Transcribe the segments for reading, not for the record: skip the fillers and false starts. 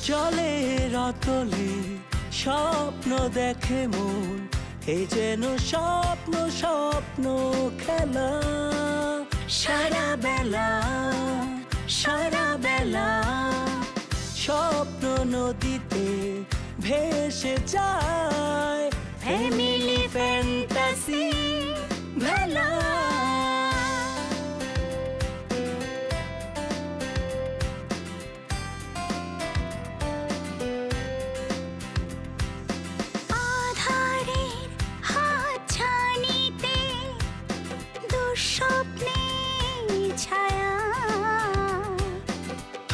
জলের অতলে স্বপ্ন দেখে মন, এ যেন স্বপ্ন স্বপ্ন খেলা। সারা বেলা স্বপ্ন নদীতে ভেসে যায়, ফ্যামিলি ফ্যান্টাসি ভেলা।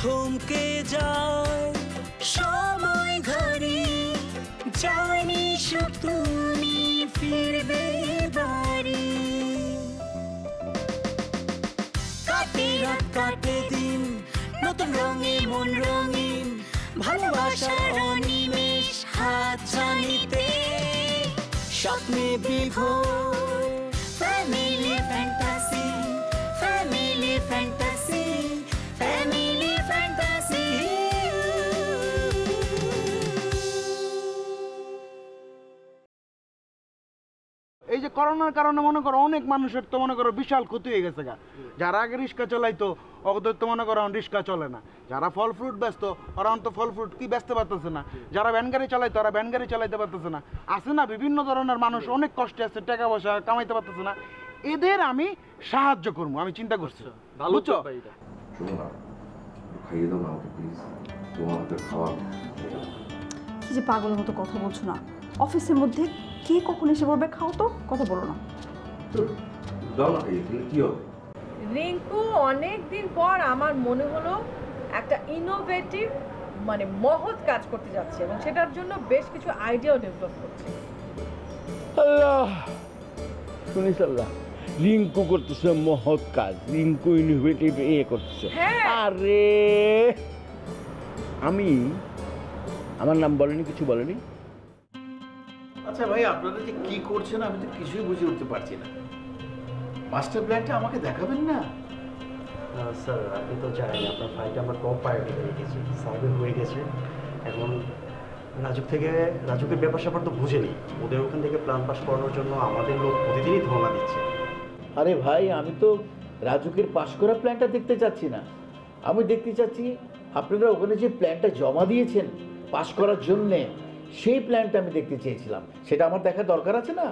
থমকে যায় সময় ঘড়ি, জানি সুখ তুমি ফিরবে বাড়ি। কাটে রাত কাটে দিন, নতুন রঙে মন রঙিন, ভালোবাসার অনিমেষ হাত ছানিতে স্বপ্নে বিভোর। Family fantasy, family fantasy, family fantasy. এই যে করোনার কারণে মনে করো অনেক মানুষের তো মনে করো বিশাল ক্ষতি হয়ে গেছে গা। যারা আগে রিক্সা চালাইতো ওদের তো মনে করো রিক্সা চলে না। যারা ফল ফ্রুট ব্যস্ত ওরা তো ফল ফ্রুট কি ব্যস্ত পারতেছে না। যারা ভ্যান গাড়ি চালাইতো ওরা ভ্যান গাড়ি চালাইতে পারতেছে না। আছে না বিভিন্ন ধরনের মানুষ অনেক কষ্টে আছে, টাকা পয়সা কামাইতে পারতেছে না। এদের আমি সাহায্য করবো, আমি চিন্তা করছি। বুঝছো? কি যে পাগলের মতো কথা বলছো না। অফিসের মধ্যে কে কখন এসে পড়বে, খাও তো, কথা বলো না। রিঙ্কু অনেক দিন পর আমার মনে হলো একটা ইনোভেটিভ মানে মহৎ কাজ করতে যাচ্ছে এবং সেটার জন্য বেশ কিছু আইডিয়াও ডেভেলপ করছে। আল্লাহ শুনিস, আল্লাহ রিঙ্কু করতেছে মহৎ কাজ, রিঙ্কু ইনোভেটিভ করতেছে। আরে আমি আমার নাম বলেনি, কিছু বলেনি। আচ্ছা ভাই, আপনারা যে কি করছেন আমি তো কিছুই বুঝে উঠতে পারছি না। মাস্টার প্ল্যানটা আমাকে দেখাবেন না? স্যার আপনি তো জানেন আপনার ফাইলটা আমরা টপ প্রায়োরিটিতে রেখেছি, সার্ভে হয়ে গেছে। এখন রাজুকের ব্যাপার স্যাপার তো বুঝেনি, ওদের ওখান থেকে প্ল্যান পাস করানোর জন্য আমাদের লোক প্রতিদিনই ধর্ণা দিচ্ছে। আরে ভাই, আমি তো রাজুকের পাস করা প্ল্যানটা দেখতে চাচ্ছি না, আমি দেখতে চাচ্ছি আপনারা ওখানে যে প্ল্যানটা জমা দিয়েছেন পাস করার জন্যে, সেই প্ল্যানটা আমি দেখতে চেয়েছিলাম। সেটা আমার দেখার দরকার আছে না?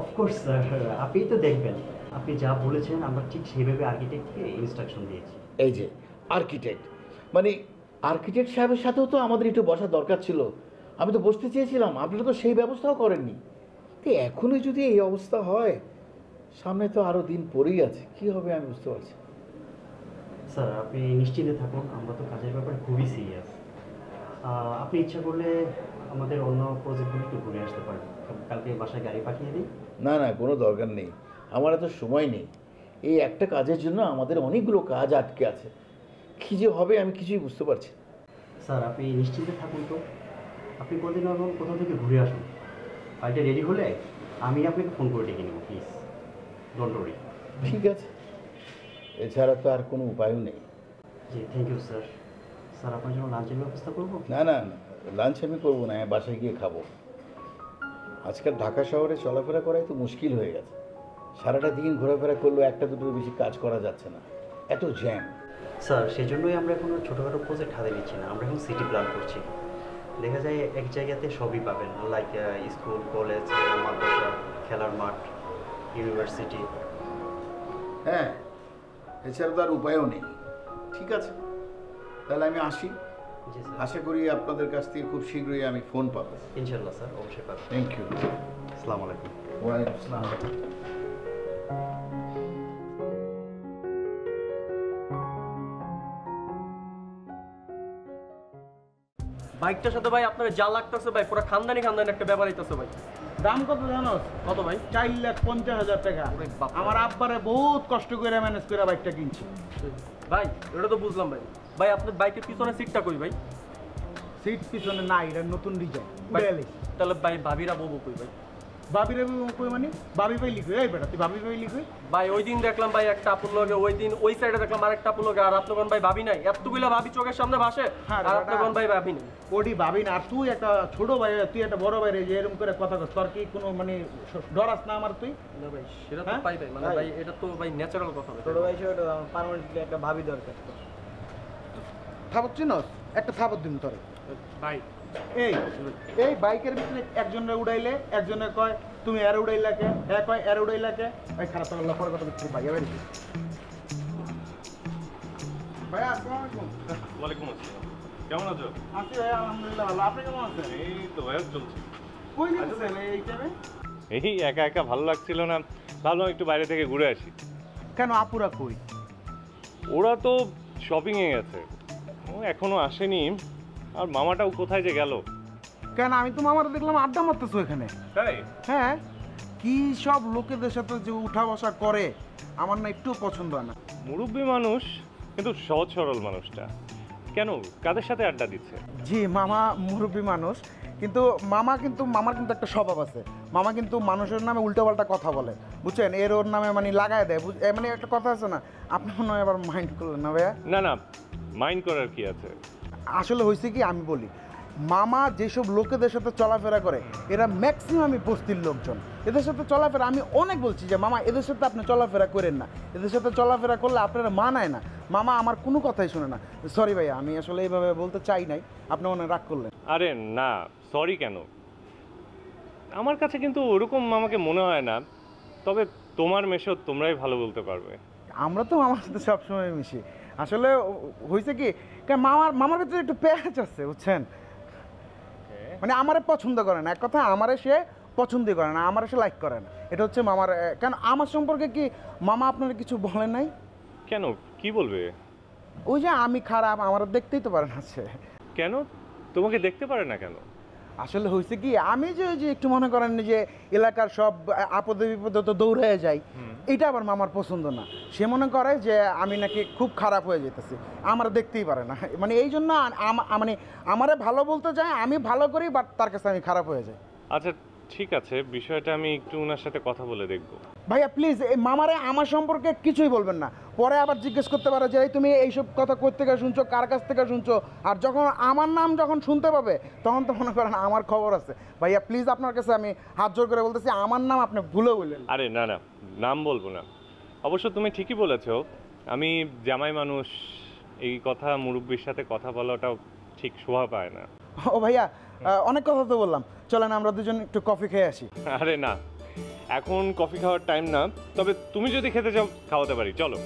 অফকোর্স স্যার, আপনিই তো দেখবেন। আপনি যা বলেছেন আমরা ঠিক সেইভাবে আর্কিটেক্টকে ইনস্ট্রাকশন দিয়েছি। এই যে আর্কিটেক্ট, মানে আর্কিটেক্ট সাহেবের সাথেও তো আমাদের একটু বসার দরকার ছিল। আমি তো বসতে চেয়েছিলাম, আপনারা তো সেই ব্যবস্থাও করেননি। তো এখনই যদি এই অবস্থা হয়, সামনে তো আরও দিন পরেই আছে, কি হবে আমি বুঝতে পারছি। স্যার আপনি নিশ্চিন্তে থাকুন, আমরা তো কাজের ব্যাপারে খুবই সিরিয়াস। আপনি ইচ্ছা করলে আমাদের অন্য প্রজেক্টগুলো একটু ঘুরে আসতে পারেন। কালকে বাসায় গাড়ি পাঠিয়ে দিই। না না, কোনো দরকার নেই, আমার এত সময় নেই। এই একটা কাজের জন্য আমাদের অনেকগুলো কাজ আটকে আছে, কী যে হবে আমি কিছুই বুঝতে পারছি। স্যার আপনি নিশ্চিন্তে থাকুন তো, আপনি কদিন আগে কোথাও থেকে ঘুরে আসুন। ফাইলটা রেডি হলে আমি আপনাকে ফোন করে ডেকে নেব, প্লিজ ডোন্ট ওয়ারি। ঠিক আছে, এছাড়া তো আর কোনো উপায়ও নেই। জি থ্যাংক ইউ স্যার। স্যার আপনার জন্য লাঞ্চের ব্যবস্থা করবো? না না, লাঞ্চ আমি করবো না, বাসায় গিয়ে খাবো। আজকাল ঢাকা শহরে চলাফেরা করাই তো মুশকিল হয়ে গেছে। সারাটা দিন ঘোরাফেরা করলেও একটা দুটোর বেশি কাজ করা যাচ্ছে না, এত জ্যাম। স্যার সেই জন্যই আমরা এখন ছোটোখাটো প্রজেক্ট হাতে নিচ্ছি না, আমরা এখন সিটি প্ল্যান করছি। দেখা যায় এক জায়গাতে সবই পাবেন, লাইক স্কুল, কলেজ, মাদ্রাসা, খেলার মাঠ, ইউনিভার্সিটি। হ্যাঁ, এছাড়া তো আর উপায়ও নেই। ঠিক আছে, তাহলে আমি আসি। আশা করি আপনাদের কাছ থেকে খুব শীঘ্রই আমি ফোন পাবো। ইনশাল্লাহ স্যার, অবশ্যই পাবেন। Thank you. আসসালামু আলাইকুম। ওয়ালাইকুম আসসালাম। বাইকটার সাথে ভাই আপনার যা লাগতেছে ভাই পুরো খানদানি একটা ব্যাপার হইতেছে ভাই। দাম কত জানো? কত ভাই? 4,50,000 টাকা। আমার আব্বারে বহুত কষ্ট করে ম্যানেজ করে বাইকটা কিনছি ভাই। এটা তো বুঝলাম ভাই। ভাই আপনার বাইকের পিছনে সিটটা কই ভাই? সিট পিছনে নাই, এটা নতুন ডিজাইন। তাহলে ভাই ভাবিরা বউ কই ভাই? বাবিরে কই মানে বাবি ভাই লিখে এই বেটা তুই বাবি ভাই লিখে ভাই ওই দিন দেখলাম ভাই একটা আপুর লগে, ওই দিন ওই সাইডে দেখলাম আরেকটা আপুর লগে, আর আপনার ভাই ভাবি নাই, এতগুলা ভাবি চোখের সামনে ভাসে, হ্যাঁ, আর আপনার ভাই ভাবি নাই। ওডি ভাবি না, আর তুই একটা ছোট ভাই, তুই একটা বড় ভাই রে, যে এরকম করে কথা কস, তোর কি কোনো মানে ডরাস না আমার তুই? না ভাই সেটা তো হ্যাঁ? পাই ভাই, মানে ভাই এটা তো ভাই ন্যাচারাল কথা ভাই। ছোট ভাই হিসেবে আমার পার্মানেন্টলি একটা ভাবি দরকার। থাপত চিনস? একটা থাপত দিন তোরে ভাই। এই এই বাইকের ভিতরে একজনের উড়াইলে একজনে কয় তুমি এর উড়াইলা কে, হ্যাঁ কয় এর উড়াইলা কে, ভাই খারাপ তো আল্লাহ পরে কথা বলছি ভাই। এবার ভাই আসসালামু আলাইকুম। ওয়ালাইকুম আসসালাম, কেমন আছো? আছি ভাই, আলহামদুলিল্লাহ ভালো। আপনি কেমন আছেন? এই তো ভাইয়া চলছে। কই গেছেন এই টাইমে? এই একা একা ভালো লাগছিল না, ভাবলাম একটু বাইরে থেকে ঘুরে আসি। কেন আপুরা কই? ওরা তো শপিংয়ে গেছে, ও এখনো আসেনি। আর মামাটাও কোথায় যে গেল? কেন আমি তো মামারা দেখলাম আড্ডা মারতেছো এখানে। তাই? হ্যাঁ, কি সব লোকেদের সাথে যে উঠা বসা করে আমার না একটু পছন্দ হয় না। মুরব্বী মানুষ কিন্তু সহজ সরল মানুষটা কেন কাদের সাথে আড্ডা দিচ্ছে? জি মামা মুরব্বী মানুষ, কিন্তু মামার কিন্তু একটা স্বভাব আছে। মামা কিন্তু মানুষের নামে উল্টোপাল্টা কথা বলে, বুঝছেন? এর ওর নামে মানে লাগায় দেয়, মানে একটা কথা আছে না, আপনি মনে হয় আবার মাইন্ড করলেন না ভাইয়া? না না, মাইন্ড করার কি আছে? আসলে হয়েছে কি, আমি বলি, মামা যেসব লোকেদের সাথে চলাফেরা করে এরা ম্যাক্সিমামই বস্তির লোকজন। এদের সাথে চলাফেরা আমি অনেক বলছি যে মামা এদের সাথে আপনি চলাফেরা করেন না, এদের সাথে চলাফেরা করলে আপনারা মানায় না। মামা আমার কোনো কথাই শুনে না। সরি ভাইয়া, আমি আসলে এইভাবে বলতে চাই নাই, আপনি মনে রাগ করলেন। আরে না, সরি কেন? আমার কাছে কিন্তু ওরকম মামাকে মনে হয় না, তবে তোমার মেশো তোমরাই ভালো বলতে পারবে। আমরা তো মামার সাথে সবসময় মিশি। আসলে হয়েছে কি, মামার ভিতরে একটু প্যাচ আছে, বুঝছেন? মানে আমারে পছন্দ করে না, এক কথা আমারে সে পছন্দই করে না, আমারে সে লাইক করে না। এটা হচ্ছে মামার। কেন আমার সম্পর্কে কি মামা আপনারা কিছু বলেন নাই? কেন, কি বলবে? ওই যে আমি খারাপ, আমার দেখতেই তো পারেন আছে। কেন তোমাকে দেখতে পারে না কেন? আসলে হয়েছে কি, আমি যে একটু মনে করেন যে এলাকার সব আপদে বিপদে তো দৌড়ে যাই, এটা আবার মামার পছন্দ না। সে মনে করে যে আমি নাকি খুব খারাপ হয়ে যেতেছি, আমার দেখতেই পারে না। মানে এই জন্য মানে আমারে ভালো বলতে চায়, আমি ভালো করি, বাট তার কাছে আমি খারাপ হয়ে যাই। আচ্ছা ঠিক আছে, বিষয়টা আমি একটু ওনার সাথে কথা বলে দেখবো। ভাইয়া প্লিজ এই মামারে আমার সম্পর্কে কিছুই বলবেন না, পরে আবার জিজ্ঞেস করতে পারো যে এই তুমি এইসব কথা কোথা থেকে শুনছো, কার কাছ থেকে শুনছো। আর যখন আমার নাম যখন শুনতে পাবে তখন তো মনে করেন আমার খবর আছে। ভাইয়া প্লিজ আপনার কাছে আমি হাত জোর করে বলতেছি, আমার নাম আপনি ভুলে বললেন। আরে না না, নাম বলবো না। অবশ্য তুমি ঠিকই বলেছো, আমি জামাই মানুষ, এই কথা মুরব্বির সাথে কথা বলাটাও ঠিক শোভা পায় না। ও ভাইয়া, অনেক কথা তো বললাম, চলেন আমরা দুজন একটু কফি খেয়ে আসি। আরে না, এখন কফি খাওয়ার টাইম না, তবে তুমি যদি খেতে চাও খাওয়াতে পারি, চলো।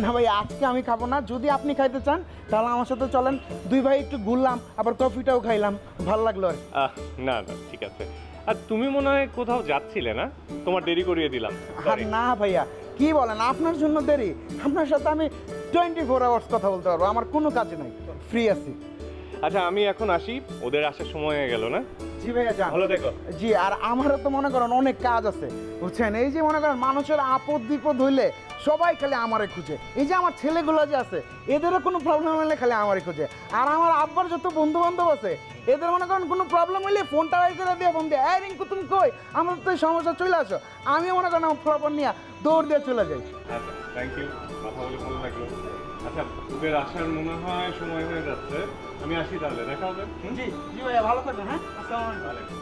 না ভাই, আজকে আমি খাবো না, যদি আপনি খাইতে চান তাহলে আমার সাথে চলেন, দুই ভাই একটু ঘুরলাম, আবার কফিটাও খাইলাম, ভালো লাগলো আর। না না ঠিক আছে। আর তুমি মনে হয় কোথাও যাচ্ছিলে না, তোমার দেরি করিয়ে দিলাম। আর না ভাইয়া, কি বলেন, আপনার জন্য দেরি? আপনার সাথে আমি 24 আওয়ার্স কথা বলতে পারবো, আমার কোনো কাজ নাই, ফ্রি আছি। আচ্ছা আমি এখন আসি, ওদের আসার সময় হয়ে গেল না? জি ভাইয়া যান। ভালো দেখো। জি, আর আমারও তো মনে করেন অনেক কাজ আছে, বুঝছেন? এই যে মনে করেন মানুষের আপদ বিপদ হইলে সবাই খালি আমারে খুঁজে। এই যে আমার ছেলেগুলো যে আছে, এদেরও কোনো প্রবলেম হলে খালি আমারে খুঁজে। আর আমার আব্বার যত বন্ধু বান্ধব আছে, এদের মনে করেন কোনো প্রবলেম হইলে ফোনটা বাইর করে দিয়ে ফোন দিয়ে, এই রিঙ্কু তুমি কই, আমার তো এই সমস্যা চলে আসো। আমি মনে করেন আমার ফোন নিয়ে দৌড় দিয়ে চলে যাই। আচ্ছা থ্যাংক ইউ, কথা বলে ভালো লাগলো। আচ্ছা ওদের আসার মনে হয় সময় হয়ে যাচ্ছে, আমি আসি তাহলে, দেখা হবে। জি জি ভাইয়া, ভালো থাকবেন। হ্যাঁ, আসসালামু আলাইকুম।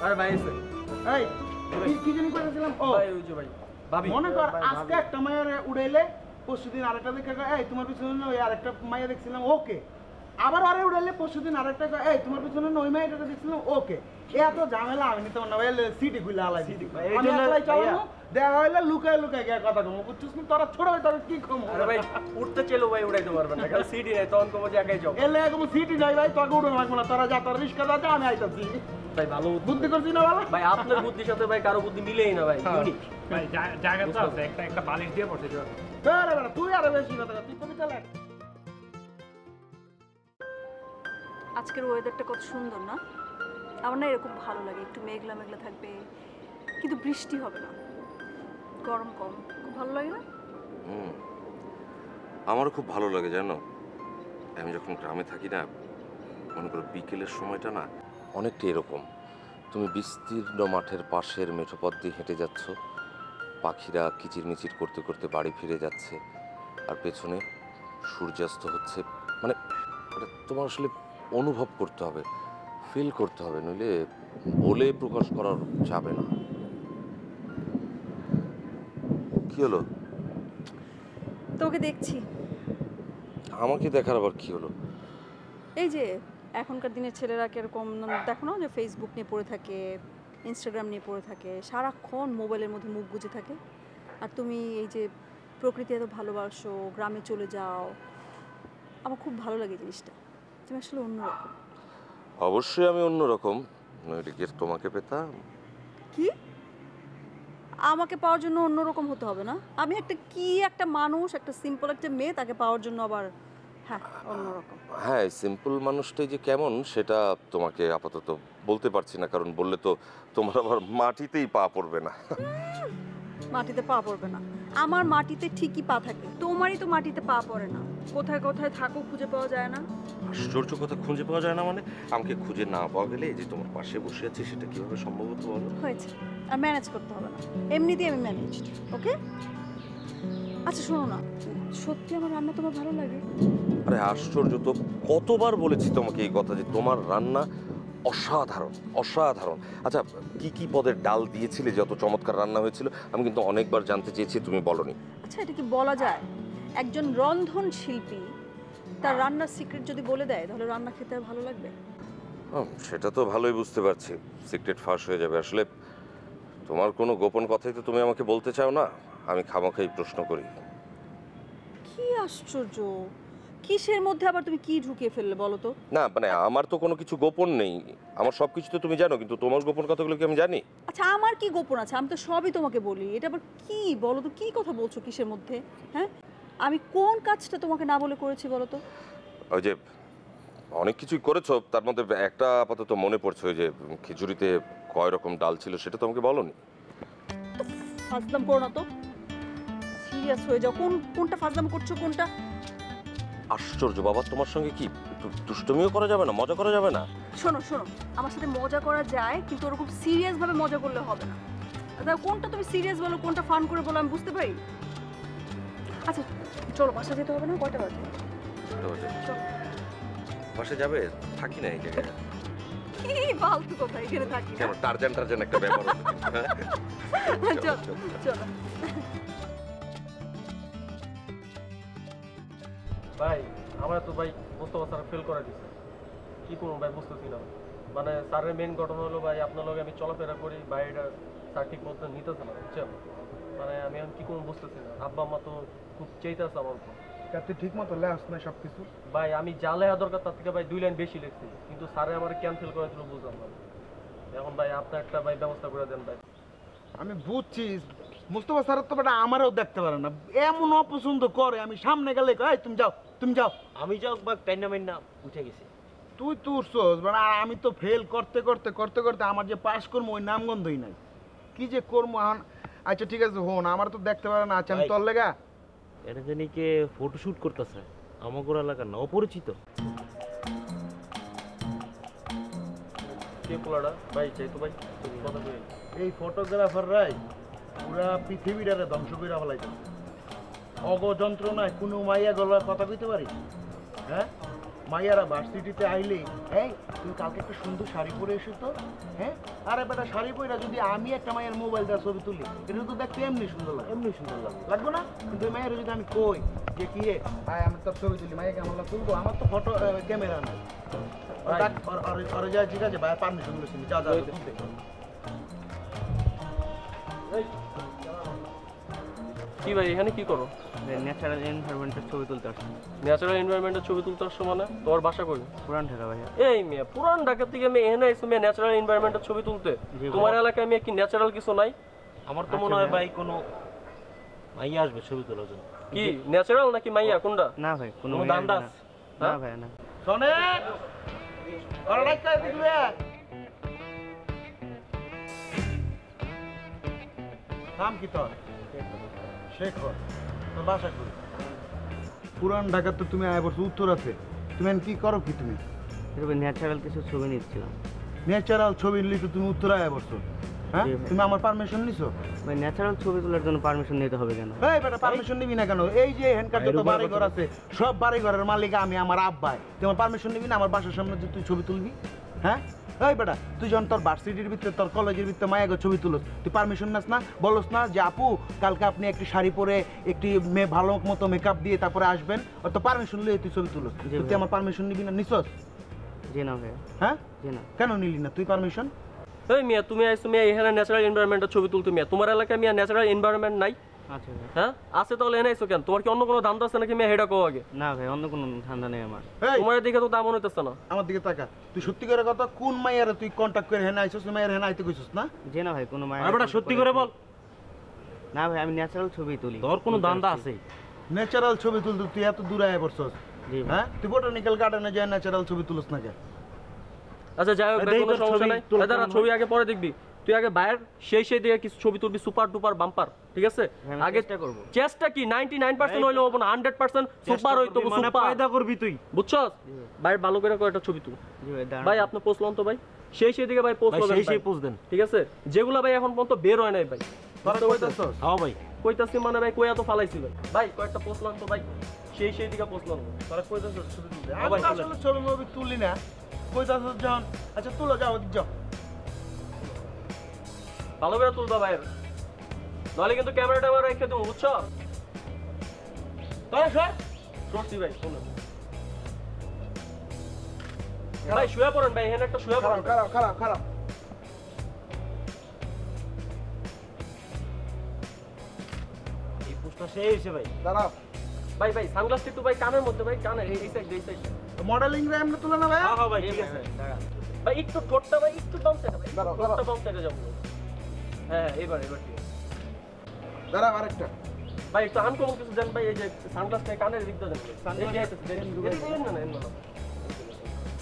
আরে ভাই এসে এই কি জানি করেছিলাম? ও ভাই ওই যে ভাই ভাবি, মনে কর আজকে একটা মায়ের উড়াইলে, পরশুদিন আরেকটা দেখে এই তোমার পিছনে ওই আরেকটা মাইয়া দেখছিলাম, ওকে। আবার আরে উড়াইলে পরশুদিন আরেকটা এই তোমার পিছনে ওই মাইয়াটা দেখছিলাম, ওকে। এত ঝামেলা আমি নিতে পারবো না ভাই, সিটি খুলে আলাই দিই। আমি একলাই চালাবো, দেখা হইলে লুকায় লুকায় গিয়ে কথা কমো, বুঝছিস না? তোরা ছোট ভাই, তোরা কি কমো? আরে ভাই উঠতে চলো ভাই, উড়াইতে পারবেন না, কারণ সিডি নাই, তখন কমো যে একাই যাও। এলে কোনো সিটি যাই ভাই, তোকে উঠে লাগবো না, তোরা যা, তোর রিস্কা যা, আমি আইতাছি। ভাই ভালো বুদ্ধি করছি না ভালো? ভাই, আপনার বুদ্ধির সাথে ভাই কারো বুদ্ধি মিলেই না ভাই, ইউনিক। ভাই জায়গা তো আছে, একটা বালিশ দিয়ে পড়তে যাবে। আরে বেটা, তুই আরে বেশি কথা কর, তুই কবি চালা। আজকের ওয়েদারটা কত সুন্দর না? আমার না এরকম ভালো লাগে, একটু মেঘলা মেঘলা থাকবে, কিন্তু বৃষ্টি হবে না, গরম কম, খুব ভালো লাগে না? আমারও খুব ভালো লাগে জানো, আমি যখন গ্রামে থাকি না, মনে করো বিকেলের সময়টা না, অনেকটা এরকম। তুমি বিস্তীর্ণ মাঠের পাশের মেঠো পথ দিয়ে হেঁটে যাচ্ছ, পাখিরা কিচিরমিচির করতে করতে বাড়ি ফিরে যাচ্ছে, আর পেছনে সূর্যাস্ত হচ্ছে। মানে এটা তোমার আসলে অনুভব করতে হবে, ফিল করতে হবে, নইলে বলে প্রকাশ করার যাবে না। কি হলো? তোকে দেখছি। আমাকে দেখার আবার কি হলো? এই যে এখনকার দিনের ছেলেরা কিরকম দেখো না, যে ফেসবুক নিয়ে পড়ে থাকে, ইনস্টাগ্রাম নিয়ে পড়ে থাকে, সারাক্ষণ মোবাইলের মধ্যে মুখ গুজে থাকে। আর তুমি এই যে প্রকৃতি এত ভালোবাসো, গ্রামে চলে যাও, আমার খুব ভালো লাগে জিনিসটা। তুমি আসলে অন্যরকম। অবশ্যই আমি অন্যরকম, নইলে কি তোমাকে পেতাম? কি আমাকে পাওয়ার জন্য অন্যরকম হতে হবে না? আমি একটা মানুষ, একটা সিম্পল একটা মেয়ে, তাকে পাওয়ার জন্য আবার অন্যরকম। হ্যাঁ, সিম্পল মানুষটাই যে কেমন সেটা তোমাকে আপাতত বলতে পারছি না, কারণ বললে তো তোমার আবার মাটিতেই পা পড়বে না। মাটিতে পা পড়বে না? আমার মাটিতে ঠিকই পা থাকে, তোমারই তো মাটিতে পা পড়ে না। কোথায় কোথায় থাকো খুঁজে পাওয়া যায় না। আশ্চর্য কথা, খুঁজে পাওয়া যায় না মানে? আমাকে খুঁজে না পাওয়া গেলে এই যে তোমার পাশে বসে আছি সেটা কিভাবে সম্ভব হতো বলো? হয়েছে, আর ম্যানেজ করতে হবে না, এমনিতেই আমি ম্যানেজড। ওকে, আচ্ছা শোনো না, সত্যি আমার রান্না তোমার ভালো লাগে? আরে আশ্চর্য তো, কতবার বলেছি তোমাকে এই কথা যে তোমার রান্না অসাধারণ অসাধারণ। আচ্ছা, কি কি পদের ডাল দিয়েছিলে, যত চমৎকার রান্না হয়েছিল, আমি কিন্তু অনেকবার জানতে চেয়েছি, তুমি বলনি। আচ্ছা, এটা কি বলা যায়? একজন রন্ধন শিল্পী তার রান্নার সিক্রেট যদি বলে দেয়, তাহলে রান্না খেতে আর ভালো লাগবে? সেটা তো ভালোই বুঝতে পারছি, সিক্রেট ফাঁস হয়ে যাবে। আসলে তোমার কোনো গোপন কথাই তো তুমি আমাকে বলতে চাও না, আমি খামাখাই প্রশ্ন করি। কি আশ্চর্য, কিসের মধ্যে আবার তুমি কি ঢুকিয়ে ফেললে বলো তো? না মানে আমার তো কোনো কিছু গোপন নেই, আমার সব কিছু তো তুমি জানো, কিন্তু তোমার গোপন কথাগুলো কি আমি জানি? আচ্ছা, আমার কি গোপন আছে? আমি তো সবই তোমাকে বলি। এটা আবার কি বলো তো, কি কথা বলছো কিসের মধ্যে? হ্যাঁ, আমি কোন কাজটা তোমাকে না বলে করেছি বলো তো? ওই যে অনেক কিছুই করেছো, তার মধ্যে একটা আপাতত মনে পড়ছে, ওই যে খিচুড়িতে কয় রকম ডাল ছিল সেটা তোমাকে বলনি। ফাজলাম করো না তো, সিরিয়াস হয়ে যাও। কোনটা ফাজলাম করছো, কোনটা? আশ্চর্য বাবা, তোমার সঙ্গে কি একটু দুষ্টুমিও করা যাবে না, মজা করা যাবে না? শোনো, আমার সাথে মজা করা যায়, কিন্তু ওরকম সিরিয়াস ভাবে মজা করলে হবে না। কোনটা তুমি সিরিয়াস বলো, কোনটা ফান করে বলো, আমি বুঝতে পারি। আচ্ছা চলো, বাসা যেতে হবে না? কয়টা বাজে? বাসা যাবে? থাকি না এই জায়গায়। কি ফালতু কথা, এখানে থাকি কেন টারজান একটা ব্যাপার হলো। চলো। ভাই আমরা তো ভাই মোস্তফা স্যার ফেল করে দিচ্ছে, কি করবো ভাই বুঝতেছি না। মানে স্যারের মেন ঘটনা হলো ভাই, আপনার লগে আমি চলাফেরা করি, বাইরেটা স্যার ঠিক মতো নিতেছে না, বুঝছেন? মানে আমি এখন কি করবো বুঝতেছি না। আব্বা আম্মা তো খুব চাইতেছে আমার উপর। তুই ঠিক মতো লেখাস না সব কিছু? ভাই আমি যা লেখা দরকার তার থেকে ভাই 2 লাইন বেশি লিখছি, কিন্তু স্যারে আমার ক্যান্সেল করে দিল, বুঝলাম না। এখন ভাই আপনার একটা ভাই ব্যবস্থা করে দেন ভাই। আমি বুঝছি, মুস্তফা স্যার তো বেটা আমারও দেখতে পারে না, এমন অপছন্দ করে, আমি সামনে গেলে এই তুমি যাও। আমি যাও বা টাইনা উঠে গেছি। তুই তুরছস মানে, আমি তো ফেল করতে আমার যে পাস করবো ওই নামগন্ধই নাই, কি যে করবো এখন। আচ্ছা ঠিক আছে, হন আমার তো দেখতে পারে না। আচ্ছা আমি তোর লেগা এটা জানি কে ফটোশুট করতেছে, আমাগোর এলাকার না, অপরিচিত। কে পোলাটা ভাই? চাই তো ভাই কথা কই। এই ফটোগ্রাফাররাই পুরা পৃথিবীটারে ধ্বংস করে ফেলাইতেছে। অগ যন্ত্রণায় কোনো মাইয়া গলার কথা কইতে পারি? হ্যাঁ, মাইয়ারা ভার্সিটিতে আইলে, এই তুমি কালকে একটা সুন্দর শাড়ি পরে এসো তো। হ্যাঁ, আরে বেটা শাড়ি পরে যদি আমি একটা মায়ের মোবাইল দিয়ে ছবি তুলি, এটা তো দেখতে এমনি সুন্দর লাগে, লাগবে না? কিন্তু মায়ের যদি আমি কই যে কি হে ভাই আমি তোর ছবি তুলি, মাইয়াকে আমার তুলবো, আমার তো ফটো ক্যামেরা নাই। ঠিক আছে ভাই, পারমিশন দিচ্ছি, যা কি ভাই এখানে কি করো? ন্যাচারাল এনভায়রনমেন্টের ছবি তুলতে আসছি। ন্যাচারাল এনভায়রনমেন্টের ছবি তুলতে আসছো মানে? তোর বাসা কই? পুরান ঢাকা ভাইয়া। এই মেয়ে পুরান ঢাকা থেকে আমি এখানে আইছি মেয়ে ন্যাচারাল এনভায়রনমেন্টের ছবি তুলতে? তোমার এলাকায় মেয়ে কি ন্যাচারাল কিছু নাই? আমার তো মনে হয় ভাই কোনো মাইয়া আসবে ছবি তোলার জন্য। কি ন্যাচারাল নাকি মাইয়া কোনটা? না ভাই কোনো দান্দাস না ভাই না। শোনে অনলাইন করে দিবে। নাম কি তোর? শেখর। তোর বাসা কই? পুরান ঢাকা তো তুমি আয় বছর উত্তর আছে, তুমি কি করো কি? তুমি এরকম ন্যাচারাল কিছু ছবি নিচ্ছিলাম। ন্যাচারাল ছবি লিখে তুমি উত্তরায় বসছো, হ্যাঁ? তুমি আমার পারমিশন নিছো? ভাই ন্যাচারাল ছবি তোলার জন্য পারমিশন নিতে হবে কেন? এই বেটা পারমিশন নিবি না কেন? এই যে এখানকার যত বাড়িঘর আছে সব বাড়িঘরের মালিক আমি, আমার আব্বাই। তুই আমার পারমিশন নিবি না আমার বাসার সামনে যে তুই ছবি তুলবি? হ্যাঁ এই বেটা, তুই যখন তোর ভার্সিটির ভিতরে তোর কলেজের ভিতরে মায়াগো ছবি তুলস, তুই পারমিশন নাস না? বলস না যে আপু কালকে আপনি একটি শাড়ি পরে একটি মেয়ে ভালো মতো মেকআপ দিয়ে তারপরে আসবেন, ওর তো পারমিশন নিয়ে তুই ছবি তুলস। তুই আমার পারমিশন নিবি না? নিছস? জি না ভাই। হ্যাঁ জি না। কেন নিলি না তুই পারমিশন? এই মিয়া তুমি আইছো মিয়া এখানে ন্যাচারাল এনভায়রনমেন্টের ছবি তুলতে মিয়া, তোমার এলাকায় মিয়া ন্যাচারাল এনভায়রনমেন্ট নাই? আচ্ছা ভাই। হ্যাঁ আছে তাহলে এনে আইছো কেন? তোমার কি অন্য কোনো ধান্দা আছে নাকি মিয়া? হেডা কো আগে। না ভাই অন্য কোনো ধান্দা নেই আমার। তোমার দিকে তো দাম হইতেছে না। আমার দিকে তাকা, তুই সত্যি করে কথা, কোন মাইয়ারে তুই কন্টাক্ট করে হেনা আইছস? মাইয়ার হেনা আইতে কইছস না? জি না ভাই কোনো মাইয়া। আর বেটা সত্যি করে বল। না ভাই আমি ন্যাচারাল ছবি তুলি। তোর কোনো ধান্দা আছে? ন্যাচারাল ছবি তুলতে তুই এত দূরে আয় পড়ছস? জি ভাই। হ্যাঁ তুই বোটানিক্যাল গার্ডেনে যায় ন্যাচারাল ছবি তুলস না কেন? আচ্ছা যাই হোক কোনো সমস্যা নাই, দাঁড়া ছবি আগে পরে দেখবি। তুই আগে বাইরের সেই দিকে কিছু ছবি তুলবি, সুপার ডুপার বাম্পার, ঠিক আছে? আগে চেষ্টা করব। চেষ্টা কি 99% হইলো হবে না, 100% সুপার হইতো মানে সুপার। ফায়দা করবি তুই, বুঝছস? ভাই ভালো করে কয়টা ছবি তুল। জি ভাই দাঁড়া। ভাই আপনি পোস্ট লন তো ভাই, সেই দিকে ভাই পোস্ট লন, সেই পোস্ট দেন, ঠিক আছে? যেগুলা ভাই এখন পর্যন্ত বের হয় নাই ভাই। তোরা কইতাছস? হ্যাঁ ভাই কইতাছি মানে ভাই কইয়া তো ফালাইছি ভাই। ভাই কয়েকটা পোস্ট লন তো ভাই, সেই দিকে পোস্ট লন। তোরা কইতাছস ছবি তুলতে? আমি তো আসলে ছবি মবি তুলি না। কইতাছস যখন, আচ্ছা তুলো, যাও ওদিক যাও। ভালো করে তুলবা ভাই, নাহলে কিন্তু ক্যামেরাটা আমার রেখে দেবো, বুঝছো? তোরা সরছি ভাই, শোনো ভাই শুয়ে পড়েন ভাই, এখানে একটা শুয়ে পড়েন। খারাপ এই পোস্টটা সেই হইছে ভাই। দাঁড়াও ভাই সানগ্লাসটা একটু ভাই কানের মধ্যে, ভাই কানের এই সাইড মডেলিং রে আমরা তুলে না ভাই? হ্যাঁ ভাই ঠিক আছে। ভাই একটু ঠোঁটটা ভাই একটু বাম সাইডে ভাই, ঠোঁটটা বাম সাইডে যাবো। হ্যাঁ এবার ঠিক আছে। দাঁড়াও আরেকটা ভাই একটু আনকমন কিছু দেন ভাই, এই যে সানগ্লাসটা কানের দিক দিয়ে দেন।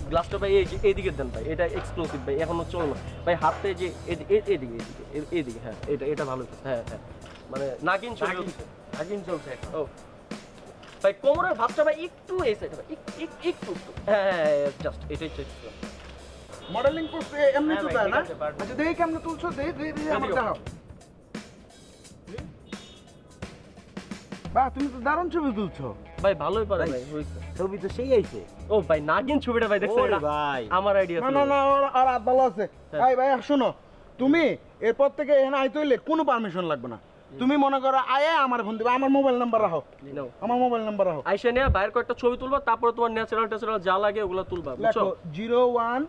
গ্লাসটা ভাই এইদিকে দেন ভাই, এটা এক্সক্লুসিভ ভাই, এখনো চল না ভাই। হাতে যে এইদিকে, হ্যাঁ এটা ভালো। হ্যাঁ মানে নাগিন চলছে এখন। ও ভাই কোমরের ভাবটা ভাই একটু এই সাইডে ভাই, একটু হ্যাঁ জাস্ট এটাই চেক করুন। মডেলিং করতে এমনি তো না? আচ্ছা দেখি কেমনে তুলছো, দেখি আমার দেখাও। বাহ তুমি তো দারুণ ছবি তুলছো ভাই, ভালোই পারে ভাই, হইছে ছবি তো সেই আইছে। ও ভাই নাগিন ছবিটা ভাই দেখছেন? ওরে ভাই আমার আইডিয়া ছিল। না আর ভালো আছে। ভাই শোনো, তুমি এরপর থেকে এখানে আইতে হইলে কোনো পারমিশন লাগবে না। তুমি মনে করো আয়া আমার ফোন দিবা, আমার মোবাইল নাম্বার রাখো, আমার মোবাইল নাম্বার রাখো। আইসা নিয়ে বাইরের কয়েকটা ছবি তুলবা, তারপরে তোমার ন্যাচারাল যা লাগে ওগুলো তুলবা, বুঝছো? 01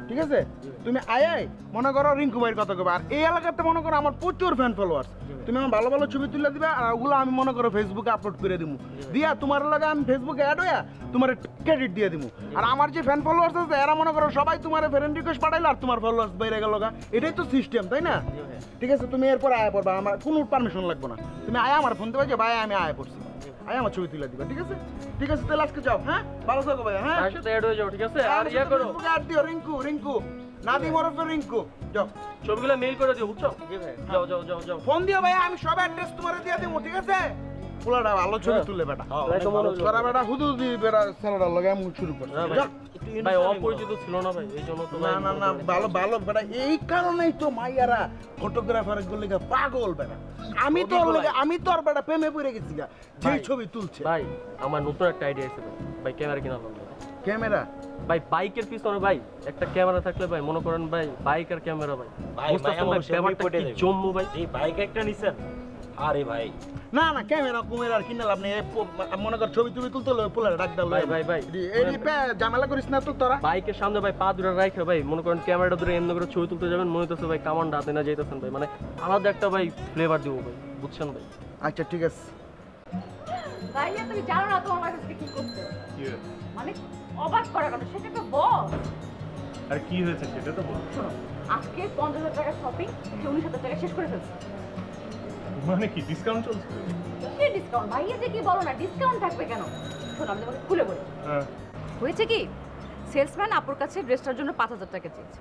ঠিক আছে? তুমি আয়াই মনে করো রিঙ্কু ভাইয়ের কথা কবে, আর এই এলাকাতে মনে করো আমার প্রচুর ফ্যান ফলোয়ার্স। তুমি আমার ভালো ভালো ছবি তুলে দিবা, আর ওগুলো আমি মনে করো ফেসবুকে আপলোড করে দিব, দিয়া তোমার লাগে আমি ফেসবুকে অ্যাড হইয়া তোমার ক্রেডিট দিয়ে দিব। আর আমার যে ফ্যান ফলোয়ার্স আছে এরা মনে করো সবাই তোমার ফ্রেন্ড রিকোয়েস্ট পাঠাইলো, আর তোমার ফলোয়ার্স বেড়ে গেল। এটাই তো সিস্টেম, তাই না? ঠিক আছে, তুমি এরপর আয়া পড়বা, আমার কোনো পারমিশন লাগবে না। তুমি আয়া আমার ফোন দেবা যে ভাই আমি আয়া পড়ছি, আয়া আমার ছবি তুলে দিবা, ঠিক আছে? ঠিক আছে তাহলে আজকে যাও। হ্যাঁ ভালো থাকো ভাই। হ্যাঁ সাথে অ্যাড হয়ে যাও, ঠিক আছে? আর ইয়া করো, ফেসবুকে অ্যাড দিও রিঙ্কু নাদিম ওরফে রিঙ্কু, যাও ছবিগুলো মেইল করে দিও, বুঝছো? জি ভাই, যাও ফোন দিও ভাই, আমি সব অ্যাড্রেস তোমারে দিয়ে দেবো, ঠিক আছে? পুলাটা ভালো ছবি তুলে বেটা, তোরা বেটা হুদুদি বেটা ছেলেটার লগে আমি শুরু করছি। ভাই অপরিচিত ছিল না ভাই, এই জন্য তো না ভালো বেটা, এই কারণেই তো মাইয়ারা ফটোগ্রাফারের গুলো পাগল বেটা। আমি তো আর বেটা প্রেমে পড়ে গেছি গা, যে ছবি তুলছে। ভাই আমার নতুন একটা আইডিয়া আছে ভাই, ক্যামেরা কিনা লাগবে। ক্যামেরা ভাই বাইকের পিছনে ভাই একটা ক্যামেরা থাকলে ভাই মনে করেন ভাই বাইক আর ক্যামেরা ভাই জম্মু ভাই, এই বাইক একটা নিছেন। আরে ভাই না ক্যামেরা কুমেরা আর কিনা লাভ নেই, মনে কর ছবি তুলতে হলো পোলারে ডাক দাও। ভাই এই ঝামেলা করিস না তো তোরা। বাইকের সামনে ভাই পা দূরে রাখে ভাই মনে করেন ক্যামেরাটা ধরে এমনি করে ছবি তুলতে যাবেন, মনে হচ্ছে ভাই কামান হাতে না যাইতেছেন ভাই, মানে আলাদা একটা ভাই ফ্লেভার দিব ভাই, বুঝছেন ভাই? আচ্ছা ঠিক আছে। ভাইয়া তুমি জানো না তোমার কাছে কি করতে, মানে অবাক করা কথা, সেটা তো বল। আর কি হয়েছে সেটা তো বল। শোনো, আজকে 50,000 টাকা শপিং 19,000 টাকা শেষ করে ফেলছি। মানে কি ডিসকাউন্ট চলছে? কি ডিসকাউন্ট? ভাইয়া যে কি বলো না, ডিসকাউন্ট থাকবে কেন? শোনো আমি তোমাকে খুলে বলি। হয়েছে কি, সেলসম্যান আপুর কাছে ড্রেসটার জন্য 5,000 টাকা চেয়েছে।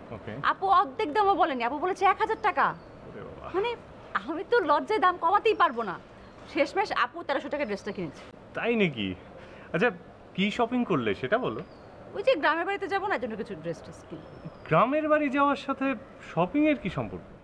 আপু অর্ধেক দামও বলেনি, আপু বলেছে 1,000 টাকা। মানে আমি তো লজ্জায় দাম কমাতেই পারবো না, শেষমেশ আপু 1300 টাকা ড্রেসটা কিনেছে। তাই নাকি? আচ্ছা কি শপিং করলে সেটা বলো। ওই যে গ্রামের বাড়িতে যাবো না, জন্য কিছু ড্রেস ট্রেস কিনবো। গ্রামের বাড়ি যাওয়ার সাথে শপিং এর কি সম্পর্ক?